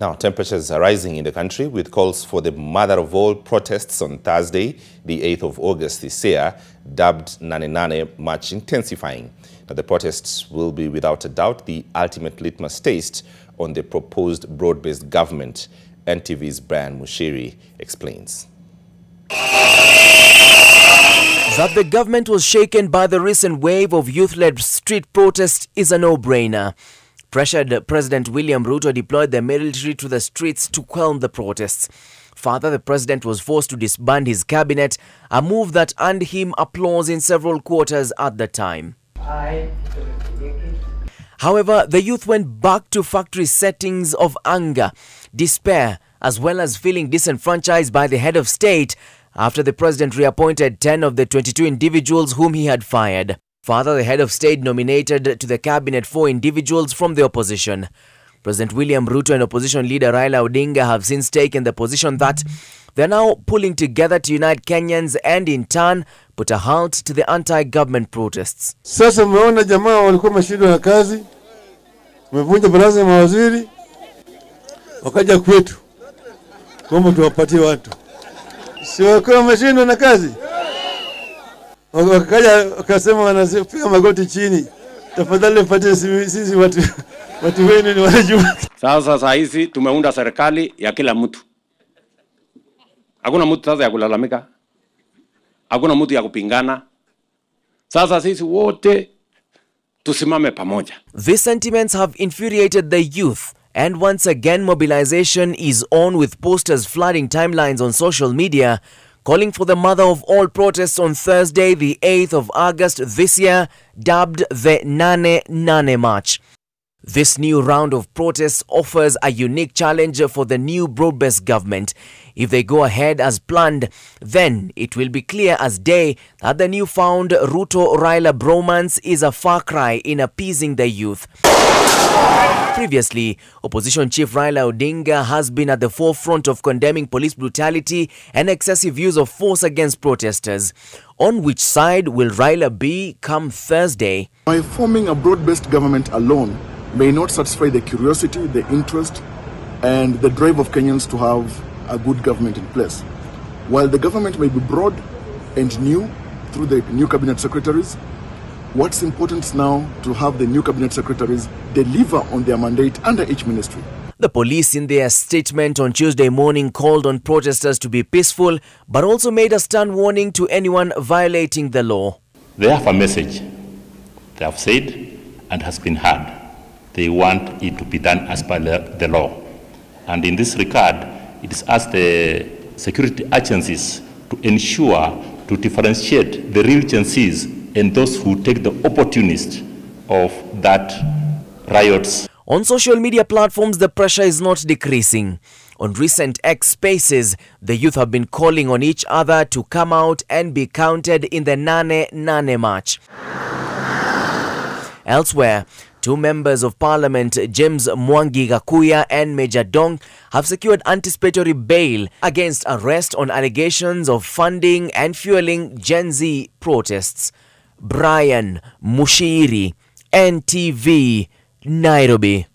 Now, temperatures are rising in the country with calls for the mother of all protests on Thursday, the 8th of August this year, dubbed Nane Nane March, intensifying. Now, the protests will be without a doubt the ultimate litmus test on the proposed broad-based government. NTV's Brian Mushiri explains. That the government was shaken by the recent wave of youth-led street protests is a no-brainer. Pressured President William Ruto deployed the military to the streets to quell the protests. Further, the president was forced to disband his cabinet, a move that earned him applause in several quarters at the time. However, the youth went back to factory settings of anger, despair, as well as feeling disenfranchised by the head of state after the president reappointed 10 of the 22 individuals whom he had fired. Further, the head of state nominated to the cabinet 4 individuals from the opposition. President William Ruto and opposition leader Raila Odinga have since taken the position that they're now pulling together to unite Kenyans and in turn put a halt to the anti-government protests. Sasa mmeona jamaa walikuwa mashindwa na kazi, tumevunja baraza ya mawaziri, wakaja kwetu kwamba tuwapatie watu. Si walikuwa mashindwa na kazi? Wakaja wakasema wanapiga magoti chini, tafadhali mpatie sisi watu wenu ni wanajua. Sasa hizi tumeunda serikali ya kila mtu. Hakuna mtu sasa ya kulalamika. Hakuna mtu ya kupingana. Sasa sisi wote tusimame pamoja. These sentiments have infuriated the youth, and once again mobilization is on with posters flooding timelines on social media calling for the mother of all protests on Thursday, the 8th of August this year, dubbed the Nane Nane March. This new round of protests offers a unique challenge for the new broad-based government. If they go ahead as planned, then it will be clear as day that the newfound Ruto-Raila bromance is a far cry in appeasing the youth. Previously, opposition chief Raila Odinga has been at the forefront of condemning police brutality and excessive use of force against protesters. On which side will Raila be come Thursday? By forming a broad-based government alone may not satisfy the curiosity, the interest, and the drive of Kenyans to have a good government in place. While the government may be broad and new through the new cabinet secretaries, what's important is now to have the new cabinet secretaries deliver on their mandate under each ministry. The police in their statement on Tuesday morning called on protesters to be peaceful, but also made a stern warning to anyone violating the law. They have a message. They have said and has been heard. They want it to be done as per the law. And in this regard, it is asked the security agencies to ensure to differentiate the real chances and those who take the opportunist of that riots. On social media platforms, the pressure is not decreasing. On recent X spaces, the youth have been calling on each other to come out and be counted in the Nane Nane March. Elsewhere, 2 members of parliament, James Mwangi Gakuya and Major Dong, have secured anticipatory bail against arrest on allegations of funding and fueling Gen Z protests. Brian Mushiri, NTV, Nairobi.